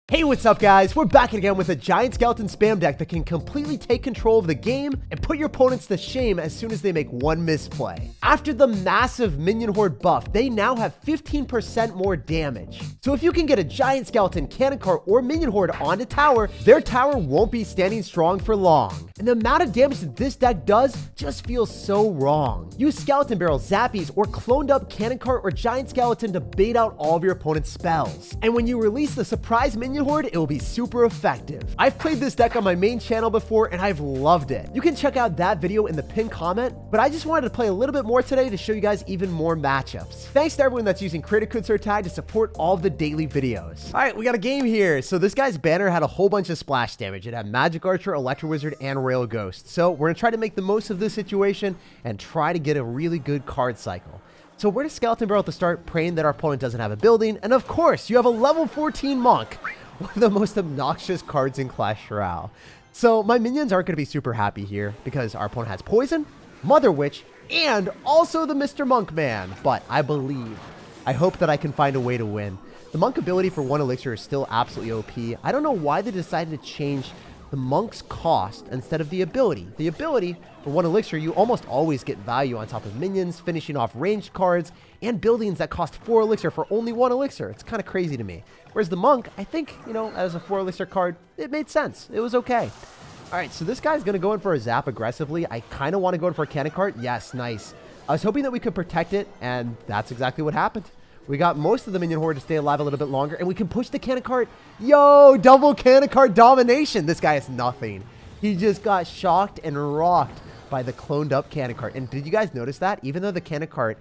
Hey, what's up guys? We're back again with a giant skeleton spam deck that can completely take control of the game and put your opponents to shame as soon as they make one misplay. After the massive minion horde buff, they now have 15% more damage. So if you can get a giant skeleton, cannon cart, or minion horde onto tower, their tower won't be standing strong for long. And the amount of damage that this deck does just feels so wrong. Use skeleton barrel, zappies, or cloned up cannon cart or giant skeleton to bait out all of your opponent's spells. And when you release the surprise minion horde, it will be super effective. I've played this deck on my main channel before and I've loved it. You can check out that video in the pinned comment, but I just wanted to play a little bit more today to show you guys even more matchups. Thanks to everyone that's using creator code SIRTAG to support all of the daily videos. All right, we got a game here. So this guy's banner had a whole bunch of splash damage. It had Magic Archer, Electro Wizard, and Royale Ghost. So we're gonna try to make the most of this situation and try to get a really good card cycle. So we're gonna skeleton barrel at the start, praying that our opponent doesn't have a building. And of course, you have a level 14 monk. One of the most obnoxious cards in Clash Royale. So my minions aren't going to be super happy here because our opponent has Poison, Mother Witch, and also the Mr. Monk Man. But I hope that I can find a way to win. The Monk ability for 1 elixir is still absolutely OP. I don't know why they decided to change the Monk's cost instead of the ability. The ability for 1 elixir, you almost always get value on top of minions, finishing off ranged cards, and buildings that cost 4 elixir for only 1 elixir. It's kind of crazy to me. Whereas the Monk, I think, as a 4 elixir card, it made sense. It was okay. All right, so this guy's going to go in for a zap aggressively. I kind of want to go in for a cannon cart. Yes, nice. I was hoping that we could protect it, and that's exactly what happened. We got most of the minion horde to stay alive a little bit longer, and we can push the cannon cart. Yo, double cannon cart domination. This guy is nothing. He just got shocked and rocked by the cloned up cannon cart. And did you guys notice that? Even though the cannon cart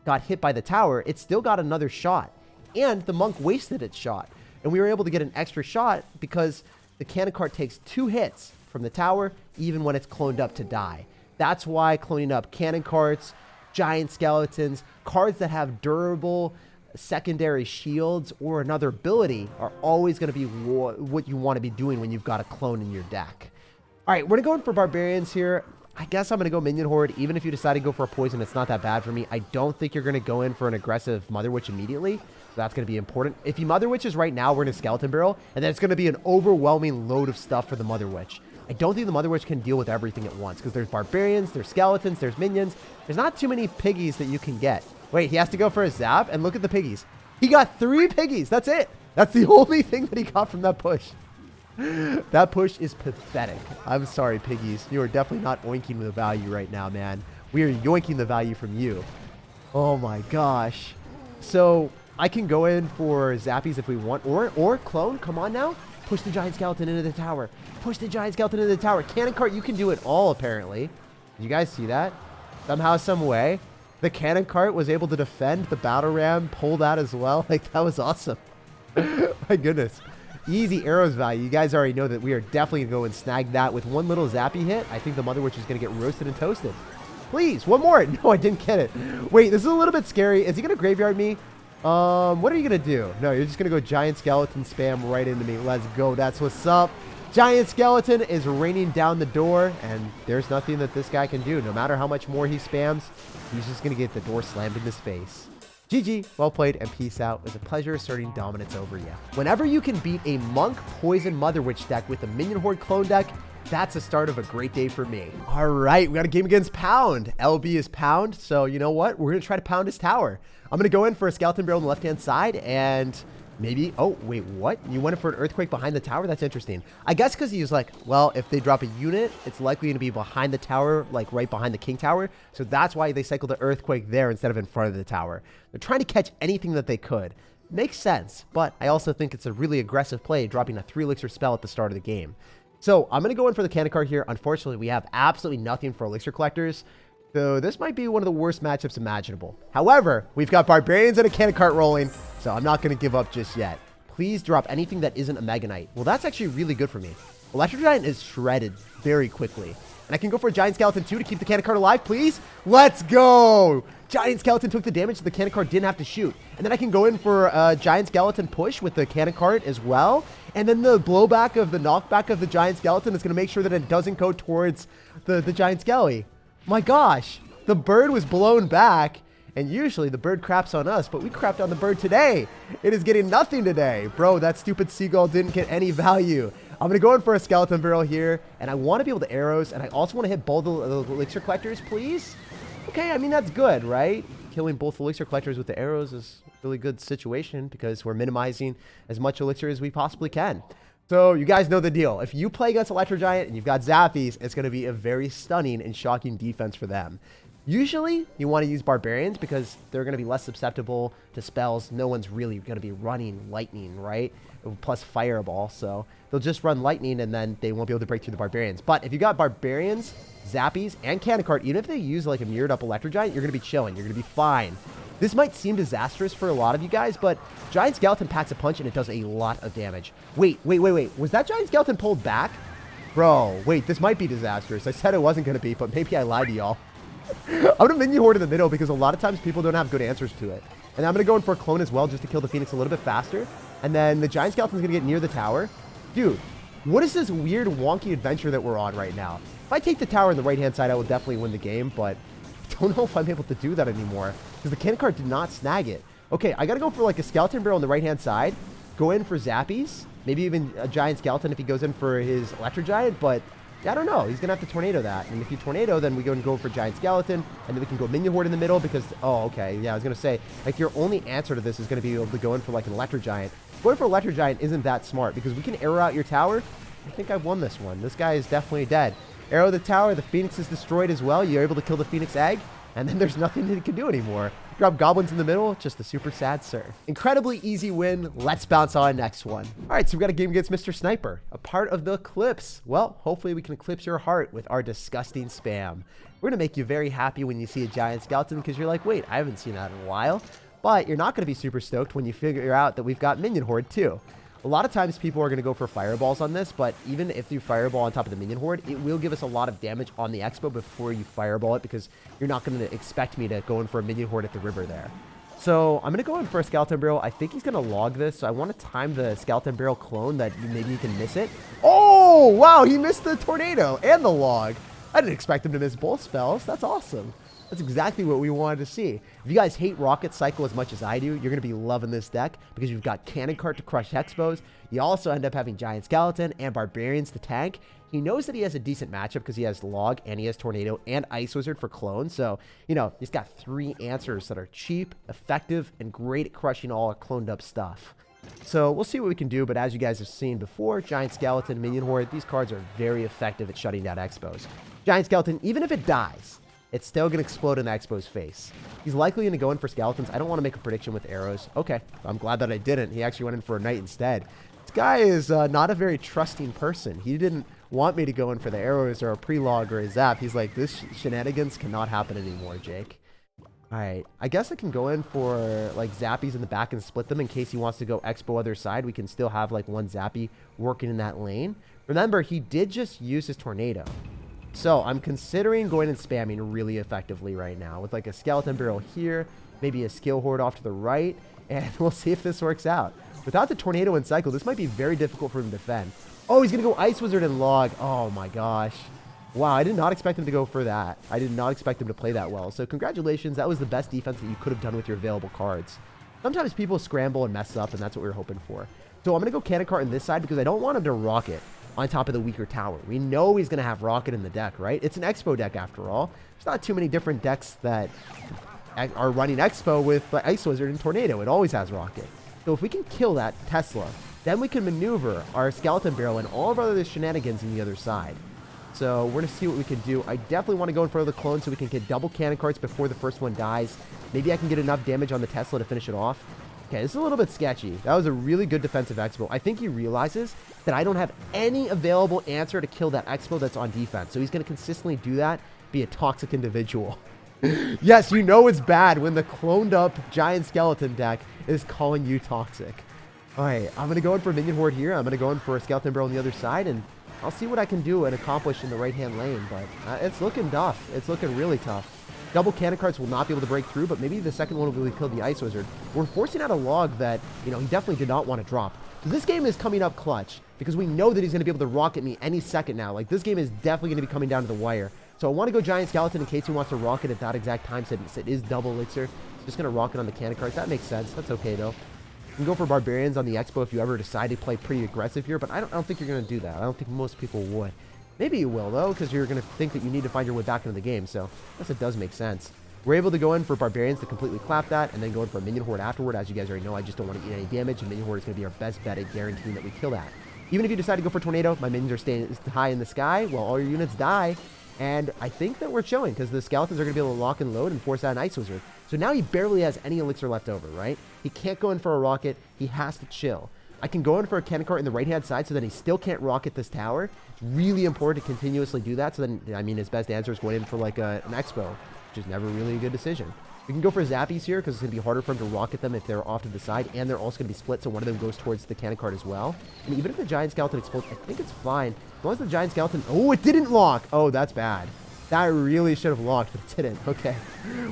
got hit by the tower, it still got another shot. And the monk wasted its shot. And we were able to get an extra shot because the cannon cart takes 2 hits from the tower, even when it's cloned up to die. That's why cloning up cannon carts, giant skeletons, cards that have durable secondary shields or another ability are always going to be what you want to be doing when you've got a clone in your deck. All right, we're going to go in for barbarians here. I guess I'm going to go minion horde. Even if you decide to go for a poison, it's not that bad for me. I don't think you're going to go in for an aggressive Mother Witch immediately. So that's going to be important. If you Mother Witches right now, we're in a skeleton barrel, and then it's going to be an overwhelming load of stuff for the Mother Witch. I don't think the Mother Witch can deal with everything at once because there's barbarians, there's skeletons, there's minions. There's not too many piggies that you can get. Wait, he has to go for a zap, and look at the piggies. He got 3 piggies. That's it. That's the only thing that he got from that push. That push is pathetic. I'm sorry, piggies. You are definitely not oinking the value right now, man. We are yoinking the value from you. Oh my gosh. So I can go in for zappies if we want, or clone. Come on now. Push the giant skeleton into the tower. Push the giant skeleton into the tower. Cannon cart, you can do it all, apparently. Did you guys see that? Somehow, some way, the cannon cart was able to defend the battle ram, pull that as well. Like, that was awesome. My goodness. Easy arrows value. You guys already know that we are definitely going to go and snag that with one little zappy hit. I think the Mother Witch is going to get roasted and toasted. Please, one more. No, I didn't get it. Wait, this is a little bit scary. Is he going to graveyard me? What are you going to do? No, you're just going to go giant skeleton spam right into me. Let's go. That's what's up. Giant skeleton is raining down the door, and there's nothing that this guy can do. No matter how much more he spams, he's just going to get the door slammed in his face. GG, well played, and peace out. It was a pleasure asserting dominance over you. Whenever you can beat a Monk Poison Mother Witch deck with a Minion Horde clone deck, that's the start of a great day for me. All right, we got a game against Pound. LB is Pound, so you know what? We're going to try to pound his tower. I'm going to go in for a skeleton barrel on the left-hand side, and maybe... Oh, wait, what? You went in for an earthquake behind the tower? That's interesting. I guess because he was like, well, if they drop a unit, it's likely going to be behind the tower, like right behind the king tower. So that's why they cycled the earthquake there instead of in front of the tower. They're trying to catch anything that they could. Makes sense, but I also think it's a really aggressive play, dropping a 3 elixir spell at the start of the game. So I'm going to go in for the cannon cart here. Unfortunately, we have absolutely nothing for elixir collectors. So this might be one of the worst matchups imaginable. However, we've got barbarians and a cannon cart rolling, so I'm not going to give up just yet. Please drop anything that isn't a Mega Knight. Well, that's actually really good for me. Electro Giant is shredded very quickly. And I can go for a Giant Skeleton too to keep the cannon cart alive, please. Let's go! Giant Skeleton took the damage, so the cannon cart didn't have to shoot. And then I can go in for a Giant Skeleton push with the cannon cart as well. And then the blowback of the knockback of the Giant Skeleton is going to make sure that it doesn't go towards the Giant Skelly. My gosh, the bird was blown back, And usually the bird craps on us, but we crapped on the bird today. It is getting nothing today. Bro, that stupid seagull didn't get any value. I'm going to go in for a skeleton barrel here, and I want to be able to arrows, and I also want to hit both the elixir collectors, please. Okay, I mean, that's good, right? Killing both elixir collectors with the arrows is a really good situation because we're minimizing as much elixir as we possibly can. So you guys know the deal. If you play against Electro Giant and you've got Zappies, it's going to be a very stunning and shocking defense for them. Usually, you want to use Barbarians because they're going to be less susceptible to spells. No one's really going to be running Lightning, right? Plus Fireball, so they'll just run Lightning and then they won't be able to break through the Barbarians. But if you got Barbarians, Zappies, and Cannon Cart, even if they use like a mirrored up Electro Giant, you're going to be chilling. You're going to be fine. This might seem disastrous for a lot of you guys, but Giant Skeleton packs a punch and it does a lot of damage. Wait. Was that Giant Skeleton pulled back? Bro, wait, this might be disastrous. I said it wasn't going to be, but maybe I lied to y'all. I'm going to minion horde in the middle because a lot of times people don't have good answers to it. And I'm going to go in for a clone as well just to kill the Phoenix a little bit faster. And then the Giant Skeleton's going to get near the tower. Dude, what is this weird wonky adventure that we're on right now? If I take the tower on the right-hand side, I will definitely win the game, but I don't know if I'm able to do that anymore because the cannon cart did not snag it. Okay, I got to go for like a skeleton barrel on the right-hand side, go in for Zappies, maybe even a Giant Skeleton if he goes in for his Electro Giant, but yeah, I don't know. He's going to have to tornado that. And if you tornado, then we go and go for Giant Skeleton. And then we can go Minion Horde in the middle because, oh, okay. Yeah, I was going to say, like, your only answer to this is going to be able to go in for, like, an Electro Giant. Going for Electro Giant isn't that smart because we can arrow out your tower. I think I've won this one. This guy is definitely dead. Arrow the tower. The Phoenix is destroyed as well. You're able to kill the Phoenix egg. And then there's nothing that he can do anymore. Drop goblins in the middle, just a super sad sir. Incredibly easy win. Let's bounce on next one. All right, so we've got a game against Mr. Sniper, a part of the Eclipse. Well, hopefully we can eclipse your heart with our disgusting spam. We're gonna make you very happy when you see a Giant Skeleton because you're like, wait, I haven't seen that in a while. But you're not gonna be super stoked when you figure out that we've got Minion Horde too. A lot of times people are going to go for fireballs on this, but even if you fireball on top of the Minion Horde, it will give us a lot of damage on the Expo before you fireball it because you're not going to expect me to go in for a Minion Horde at the river there. So I'm going to go in for a Skeleton Barrel. I think he's going to log this, so I want to time the Skeleton Barrel clone that maybe he can miss it. Oh, wow, he missed the tornado and the log. I didn't expect him to miss both spells. That's awesome. That's exactly what we wanted to see. If you guys hate Rocket Cycle as much as I do, you're going to be loving this deck because you've got Cannon Cart to crush Expos. You also end up having Giant Skeleton and Barbarians to tank. He knows that he has a decent matchup because he has Log and he has Tornado and Ice Wizard for clone. So, you know, he's got 3 answers that are cheap, effective, and great at crushing all our cloned up stuff. So we'll see what we can do, but as you guys have seen before, Giant Skeleton, Minion Horde, these cards are very effective at shutting down Expos. Giant Skeleton, even if it dies, it's still going to explode in the Expo's face. He's likely going to go in for Skeletons. I don't want to make a prediction with arrows. Okay, I'm glad that I didn't. He actually went in for a Knight instead. This guy is not a very trusting person. He didn't want me to go in for the arrows or a pre-log or a zap. He's like, this shenanigans cannot happen anymore, Jake. All right, I guess I can go in for like Zappies in the back and split them in case he wants to go Expo other side. We can still have like one Zappy working in that lane. Remember, he did just use his Tornado. So I'm considering going and spamming really effectively right now with like a Skeleton Barrel here, maybe a Skill Horde off to the right, and we'll see if this works out. Without the Tornado and Cycle, this might be very difficult for him to defend. Oh, he's going to go Ice Wizard and Log. Oh my gosh. Wow, I did not expect him to go for that. I did not expect him to play that well. So congratulations, that was the best defense that you could have done with your available cards. Sometimes people scramble and mess up, and that's what we were hoping for. So I'm going to go Cannon Cart on this side because I don't want him to Rocket on top of the weaker tower. We know he's going to have Rocket in the deck, right? It's an Expo deck after all. There's not too many different decks that are running Expo with Ice Wizard and Tornado. It always has Rocket. So if we can kill that Tesla, then we can maneuver our Skeleton Barrel and all of our other shenanigans in the other side. So we're going to see what we can do. I definitely want to go in front of the clone so we can get double Cannon Carts before the first one dies. Maybe I can get enough damage on the Tesla to finish it off. Okay, this is a little bit sketchy. That was a really good defensive Expo. I think he realizes that I don't have any available answer to kill that Expo that's on defense. So he's going to consistently do that, be a toxic individual. Yes, you know it's bad when the cloned up Giant Skeleton deck is calling you toxic. All right, I'm going to go in for Minion Horde here. I'm going to go in for a Skeleton Barrel on the other side, and I'll see what I can do and accomplish in the right-hand lane. But it's looking tough. It's looking really tough. Double Cannon Carts will not be able to break through, but maybe the second one will really kill the Ice Wizard. We're forcing out a Log that, you know, he definitely did not want to drop. So this game is coming up clutch because we know that he's going to be able to rocket me any second now. Like, this game is definitely going to be coming down to the wire. So So I want to go Giant Skeleton in case he wants to rocket at that exact time, since it is double elixir. He's just going to rocket on the cannon cards. That makes sense. That's okay, though. You can go for Barbarians on the Expo if you ever decide to play pretty aggressive here, but I don't think you're going to do that. I don't think most people would. Maybe you will, though, because you're going to think that you need to find your way back into the game, so I guess it does make sense. We're able to go in for Barbarians to completely clap that, and then go in for a Minion Horde afterward. As you guys already know, I just don't want to eat any damage, and Minion Horde is going to be our best bet at guaranteeing that we kill that. Even if you decide to go for Tornado, my minions are staying high in the sky while all your units die, and I think that we're chilling, because the Skeletons are going to be able to lock and load and force out an Ice Wizard. So now he barely has any elixir left over, right? He can't go in for a rocket. He has to chill. I can go in for a cannon cart in the right-hand side so that he still can't rocket this tower. It's really important to continuously do that. So then, I mean, his best answer is going in for like an Expo, which is never really a good decision. We can go for Zappies here because it's going to be harder for him to rocket them if they're off to the side, and they're also going to be split, so one of them goes towards the cannon cart as well. And even if the Giant Skeleton explodes, I think it's fine. As long as the Giant Skeleton... Oh, it didn't lock! Oh, that's bad. That really should have locked, but it didn't. Okay.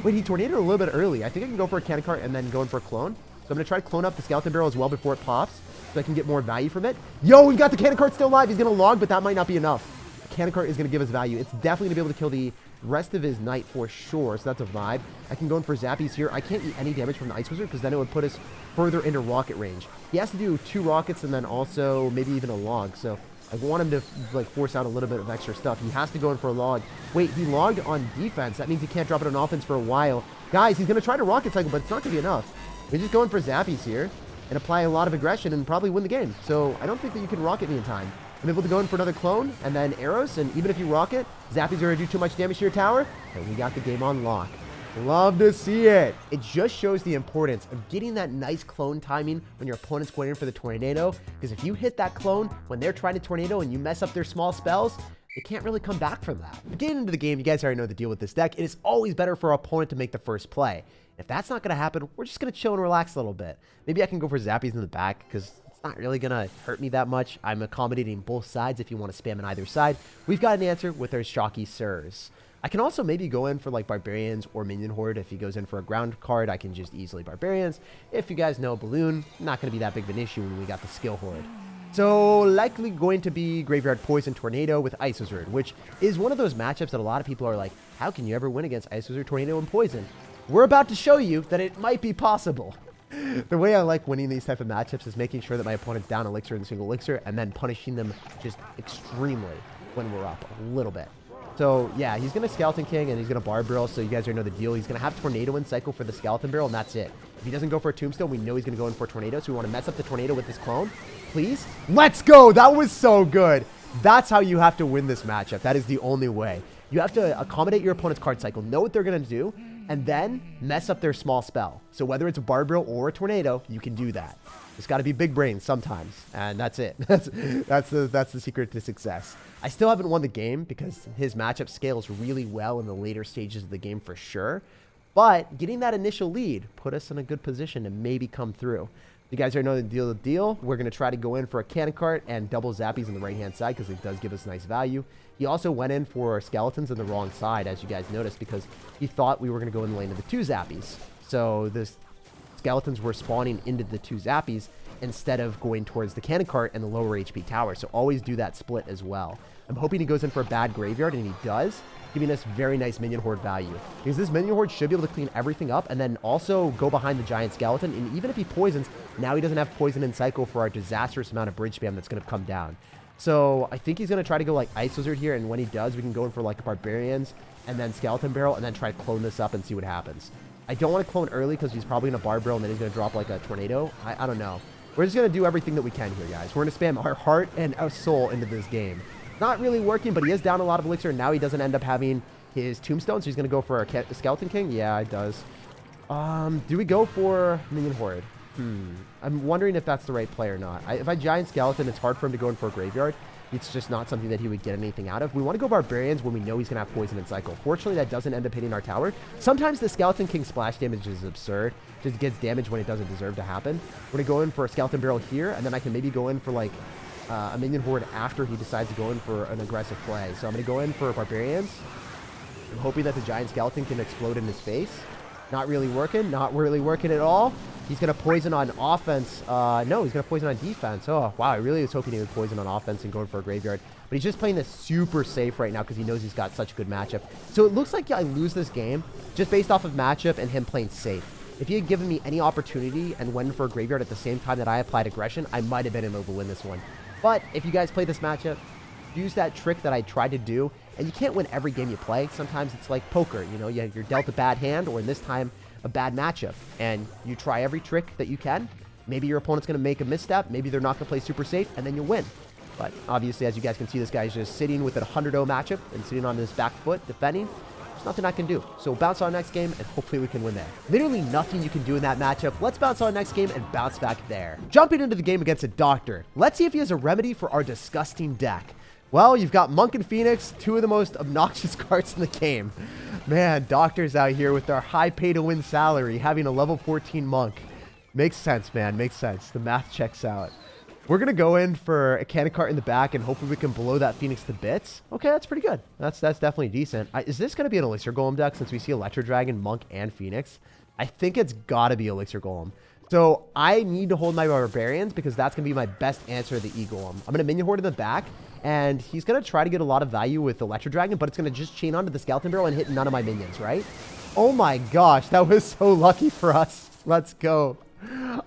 Wait, he tornadoed a little bit early. I think I can go for a cannon cart and then go in for a clone. So I'm going to try to clone up the Skeleton Barrel as well before it pops, so I can get more value from it. Yo, we've got the cannon cart still alive. He's going to log, but that might not be enough. The cannon cart is going to give us value. It's definitely going to be able to kill the rest of his knight for sure, so that's a vibe. I can go in for Zappies here. I can't eat any damage from the Ice Wizard because then it would put us further into rocket range. He has to do 2 rockets and then also maybe even a log, so I want him to like force out a little bit of extra stuff. He has to go in for a log. Wait, he logged on defense. That means he can't drop it on offense for a while. Guys, he's going to try to rocket cycle, but it's not going to be enough. We're just going for Zappies here and apply a lot of aggression and probably win the game. So I don't think that you can rocket me in time. I'm able to go in for another clone and then arrows, and even if you rocket, Zappies are going to do too much damage to your tower, and we got the game on lock. Love to see it. It just shows the importance of getting that nice clone timing when your opponent's going in for the tornado, because if you hit that clone when they're trying to tornado and you mess up their small spells, they can't really come back from that. But getting into the game, you guys already know the deal with this deck. It is always better for our opponent to make the first play. If that's not going to happen, we're just going to chill and relax a little bit. Maybe I can go for Zappies in the back because it's not really going to hurt me that much. I'm accommodating both sides if you want to spam on either side. We've got an answer with our Shocky Sirs. I can also maybe go in for like Barbarians or Minion Horde. If he goes in for a ground card, I can just easily Barbarians. If you guys know Balloon, not going to be that big of an issue when we got the Skill Horde. So likely going to be Graveyard Poison Tornado with Ice Wizard, which is one of those matchups that a lot of people are like, how can you ever win against Ice Wizard, Tornado, and Poison? We're about to show you that it might be possible. The way I like winning these type of matchups is making sure that my opponent's down elixir and single elixir, and then punishing them just extremely when we're up a little bit. So yeah, he's going to Skeleton King and he's going to Barb Barrel, so you guys already know the deal. He's going to have Tornado in cycle for the Skeleton Barrel, and that's it. If he doesn't go for a Tombstone, we know he's going to go in for a Tornado, so we want to mess up the Tornado with this clone. Please? Let's go! That was so good! That's how you have to win this matchup. That is the only way. You have to accommodate your opponent's card cycle, know what they're going to do, and then mess up their small spell. So whether it's a Barb Barrel or a Tornado, you can do that. It's got to be big brains sometimes, and that's it. That's the secret to success. I still haven't won the game because his matchup scales really well in the later stages of the game for sure. But getting that initial lead put us in a good position to maybe come through. You guys already know the deal. We're going to try to go in for a cannon cart and double Zappies on the right-hand side because it does give us nice value. He also went in for Skeletons on the wrong side, as you guys noticed, because he thought we were going to go in the lane of the 2 Zappies. So the Skeletons were spawning into the 2 Zappies instead of going towards the cannon cart and the lower HP tower. So always do that split as well. I'm hoping he goes in for a bad graveyard, and he does, giving us very nice Minion Horde value. Because this Minion Horde should be able to clean everything up and then also go behind the Giant Skeleton. And even if he poisons, now he doesn't have poison in cycle for our disastrous amount of bridge spam that's going to come down. So I think he's going to try to go like Ice Wizard here, and when he does, we can go in for like Barbarians and then Skeleton Barrel and then try to clone this up and see what happens. I don't want to clone early because he's probably going to Barb Barrel and then he's going to drop like a Tornado. I don't know. We're just going to do everything that we can here, guys. We're going to spam our heart and our soul into this game. Not really working, but he is down a lot of elixir, and now he doesn't end up having his Tombstone, so he's going to go for a Skeleton King. Yeah, it does. Do we go for Minion Horde? I'm wondering if that's the right play or not. If I Giant Skeleton, it's hard for him to go in for a Graveyard. It's just not something that he would get anything out of. We want to go Barbarians when we know he's going to have Poison in cycle. Fortunately, that doesn't end up hitting our tower. Sometimes the Skeleton King splash damage is absurd. Just gets damage when it doesn't deserve to happen. We're going to go in for a Skeleton Barrel here, and then I can maybe go in for like a Minion Horde after he decides to go in for an aggressive play. So I'm going to go in for Barbarians. I'm hoping that the Giant Skeleton can explode in his face. Not really working. Not really working at all. He's going to poison on offense. No, he's going to poison on defense. Oh, wow. I really was hoping he would poison on offense and going for a graveyard. But he's just playing this super safe right now because he knows he's got such a good matchup. So it looks like I lose this game just based off of matchup and him playing safe. If he had given me any opportunity and went for a graveyard at the same time that I applied aggression, I might have been able to win this one. But if you guys play this matchup, use that trick that I tried to do. And you can't win every game you play. Sometimes it's like poker. You know, you're dealt a bad hand, or in this time, a bad matchup, and you try every trick that you can. Maybe your opponent's going to make a misstep. Maybe they're not going to play super safe, and then you'll win. But obviously, as you guys can see, this guy's just sitting with a 100-0 matchup and sitting on his back foot defending. There's nothing I can do. So bounce on next game, and hopefully we can win there. Literally nothing you can do in that matchup. Let's bounce on next game and bounce back there. Jumping into the game against a Doctor. Let's see if he has a remedy for our disgusting deck. Well, you've got Monk and Phoenix, two of the most obnoxious cards in the game. Man, Doctor's out here with their high pay-to-win salary, having a level 14 Monk. Makes sense, man. Makes sense. The math checks out. We're going to go in for a cannon cart in the back, and hopefully we can blow that Phoenix to bits. Okay, that's pretty good. That's definitely decent. Is this going to be an Elixir Golem deck since we see Electro Dragon, Monk, and Phoenix? I think it's got to be Elixir Golem. So I need to hold my Barbarians because that's going to be my best answer to the E-Golem. I'm going to Minion Horde in the back, and he's going to try to get a lot of value with Electro Dragon, but it's going to just chain onto the Skeleton Barrel and hit none of my minions, right? Oh my gosh, that was so lucky for us. Let's go.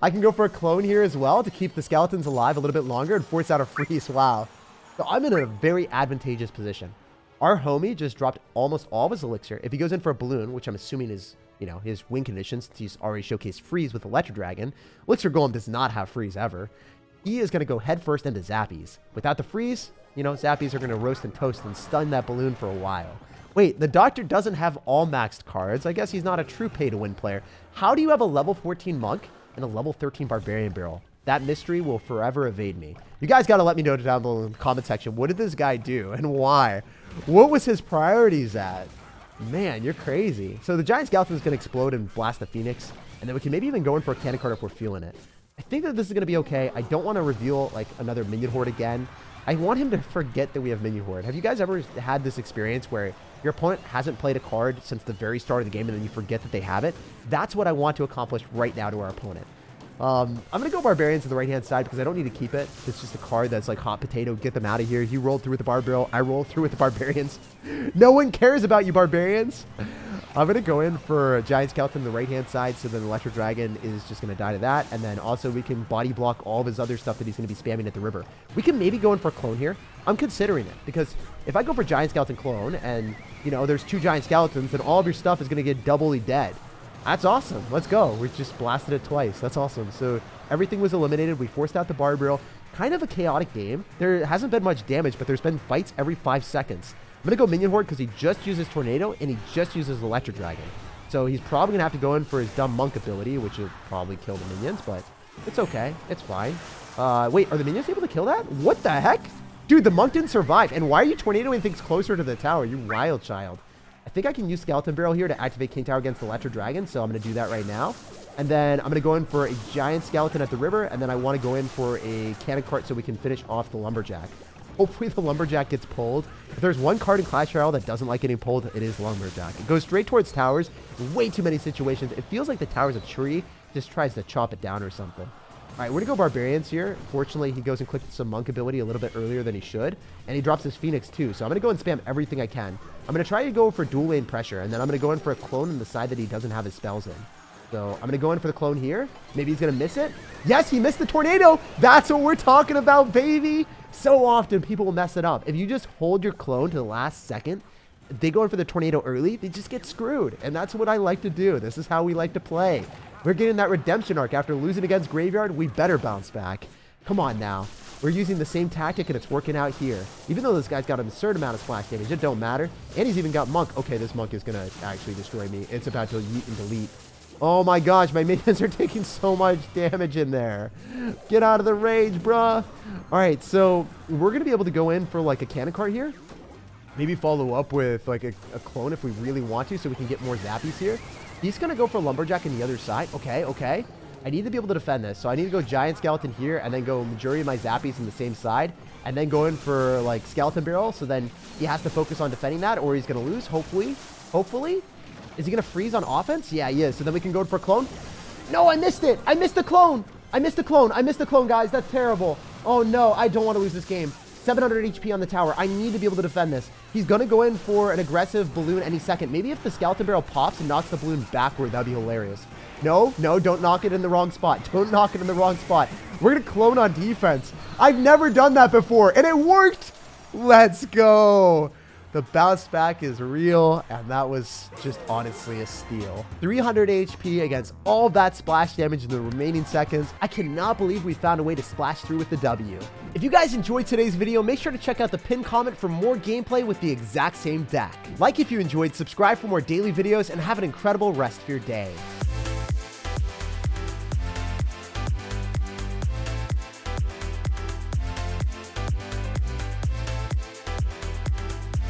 I can go for a clone here as well to keep the skeletons alive a little bit longer and force out a freeze. Wow. So I'm in a very advantageous position. Our homie just dropped almost all of his elixir. If he goes in for a balloon, which I'm assuming is, you know, his win conditions, he's already showcased freeze with Electro Dragon. Elixir Golem does not have freeze ever. He is going to go head first into Zappies. Without the freeze, you know, Zappies are going to roast and toast and stun that balloon for a while. Wait, the Doctor doesn't have all maxed cards. I guess he's not a true pay-to-win player. How do you have a level 14 Monk and a level 13 Barbarian Barrel? That mystery will forever evade me. You guys got to let me know down below in the comment section. What did this guy do and why? What was his priorities at? Man, you're crazy. So the Giant Skeleton is going to explode and blast the Phoenix. And then we can maybe even go in for a cannon card if we're feeling it. I think that this is going to be okay. I don't want to reveal like another Minion Horde again. I want him to forget that we have Minion Horde. Have you guys ever had this experience where your opponent hasn't played a card since the very start of the game and then you forget that they have it? That's what I want to accomplish right now to our opponent. I'm going to go Barbarians to the right-hand side because I don't need to keep it. It's just a card that's like hot potato. Get them out of here. He rolled through with the Barb Barrel. I rolled through with the Barbarians. No one cares about you, Barbarians. I'm going to go in for a Giant Skeleton on the right-hand side, so then Electro Dragon is just going to die to that. And then also we can body block all of his other stuff that he's going to be spamming at the river. We can maybe go in for a clone here. I'm considering it because if I go for Giant Skeleton clone and, you know, there's two Giant Skeletons, then all of your stuff is going to get doubly dead. That's awesome. Let's go. We just blasted it twice. That's awesome. So everything was eliminated. We forced out the Barb Barrel. Kind of a chaotic game. There hasn't been much damage, but there's been fights every 5 seconds. I'm going to go Minion Horde because he just uses Tornado and he just uses Electro Dragon. So he's probably going to have to go in for his dumb Monk ability, which will probably kill the minions, but it's okay. It's fine. Wait, are the minions able to kill that? What the heck? Dude, the Monk didn't survive. And why are you tornadoing things closer to the tower? You wild child. I think I can use Skeleton Barrel here to activate King Tower against the Electro Dragon, so I'm going to do that right now. And then I'm going to go in for a Giant Skeleton at the river, and then I want to go in for a Cannon Cart so we can finish off the Lumberjack. Hopefully the Lumberjack gets pulled. If there's one card in Clash Royale that doesn't like getting pulled, it is Lumberjack. It goes straight towards towers. Way too many situations. It feels like the tower's a tree. Just tries to chop it down or something. All right, we're going to go Barbarians here. Fortunately, he goes and clicks some Monk ability a little bit earlier than he should. And he drops his Phoenix too. So I'm going to go and spam everything I can. I'm going to try to go for dual lane pressure. And then I'm going to go in for a clone on the side that he doesn't have his spells in. So I'm going to go in for the clone here. Maybe he's going to miss it. Yes, he missed the tornado. That's what we're talking about, baby. So often people will mess it up. If you just hold your clone to the last second, they go in for the tornado early, they just get screwed. And that's what I like to do. This is how we like to play. We're getting that redemption arc. After losing against Graveyard, we better bounce back. Come on now. We're using the same tactic and it's working out here. Even though this guy's got an absurd amount of splash damage, it don't matter. And he's even got Monk. Okay, this Monk is going to actually destroy me. It's about to yeet and delete. Oh my gosh, my minions are taking so much damage in there. Get out of the rage, bruh. All right, so we're going to be able to go in for like a cannon cart here. Maybe follow up with like a clone if we really want to so we can get more Zappies here. He's going to go for Lumberjack on the other side. Okay, okay. I need to be able to defend this. So I need to go Giant Skeleton here and then go majority of my Zappies on the same side. And then go in for like Skeleton Barrel. So then he has to focus on defending that or he's going to lose, hopefully. Hopefully. Is he going to freeze on offense? Yeah, he is. So then we can go for clone. No, I missed it. I missed the clone. I missed the clone. I missed the clone, guys. That's terrible. Oh, no. I don't want to lose this game. 700 HP on the tower. I need to be able to defend this. He's going to go in for an aggressive balloon any second. Maybe if the skeleton barrel pops and knocks the balloon backward, that'd be hilarious. No, no, don't knock it in the wrong spot. Don't knock it in the wrong spot. We're going to clone on defense. I've never done that before, and it worked. Let's go. The bounce back is real, and that was just honestly a steal. 300 HP against all that splash damage in the remaining seconds. I cannot believe we found a way to splash through with the W. If you guys enjoyed today's video, make sure to check out the pinned comment for more gameplay with the exact same deck. Like if you enjoyed, subscribe for more daily videos, and have an incredible rest of your day.